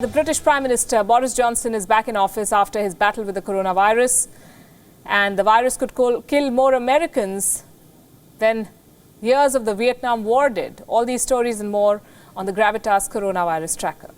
The British Prime Minister Boris Johnson is back in office after his battle with the coronavirus, and the virus could kill more Americans than years of the Vietnam War did. All these stories and more on the Gravitas coronavirus tracker.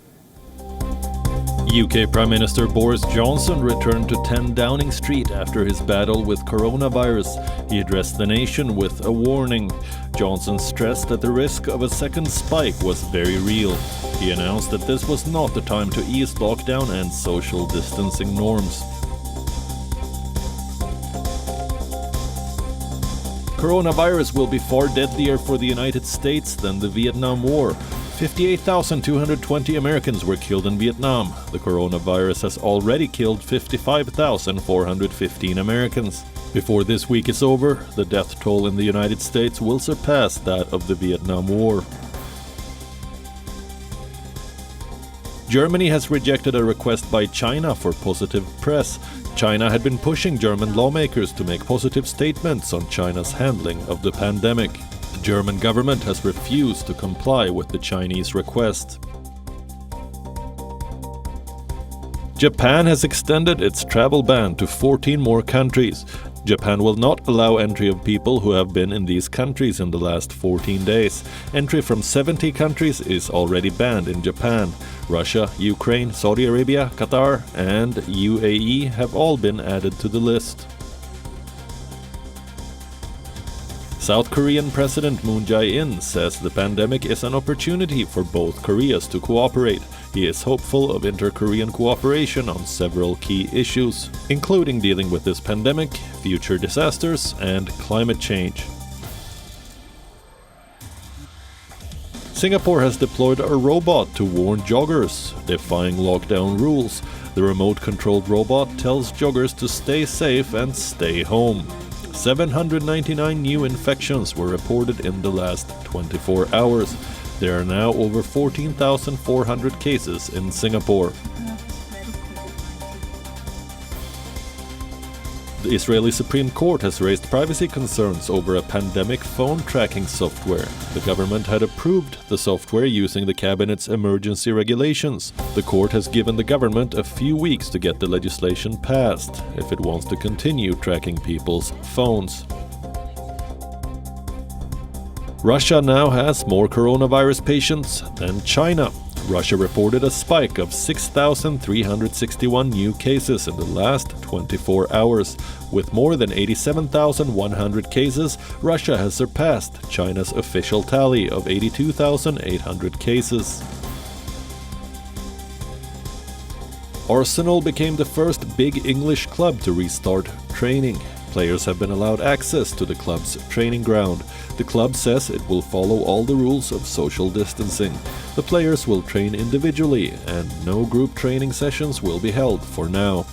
UK Prime Minister Boris Johnson returned to 10 Downing Street after his battle with coronavirus. He addressed the nation with a warning. Johnson stressed that the risk of a second spike was very real. He announced that this was not the time to ease lockdown and social distancing norms. Coronavirus will be far deadlier for the United States than the Vietnam War. 58,220 Americans were killed in Vietnam. The coronavirus has already killed 55,415 Americans. Before this week is over, the death toll in the United States will surpass that of the Vietnam War. Germany has rejected a request by China for positive press. China had been pushing German lawmakers to make positive statements on China's handling of the pandemic. The German government has refused to comply with the Chinese request. Japan has extended its travel ban to 14 more countries. Japan will not allow entry of people who have been in these countries in the last 14 days. Entry from 70 countries is already banned in Japan. Russia, Ukraine, Saudi Arabia, Qatar, and UAE have all been added to the list. South Korean President Moon Jae-in says the pandemic is an opportunity for both Koreas to cooperate. He is hopeful of inter-Korean cooperation on several key issues, including dealing with this pandemic, future disasters, and climate change. Singapore has deployed a robot to warn joggers, defying lockdown rules. The remote-controlled robot tells joggers to stay safe and stay home. 799 new infections were reported in the last 24 hours. There are now over 14,400 cases in Singapore. The Israeli Supreme Court has raised privacy concerns over a pandemic phone tracking software. The government had approved the software using the cabinet's emergency regulations. The court has given the government a few weeks to get the legislation passed if it wants to continue tracking people's phones. Russia now has more coronavirus patients than China. Russia reported a spike of 6,361 new cases in the last 24 hours. With more than 87,100 cases, Russia has surpassed China's official tally of 82,800 cases. Arsenal became the first big English club to restart training. Players have been allowed access to the club's training ground. The club says it will follow all the rules of social distancing. The players will train individually, and no group training sessions will be held for now.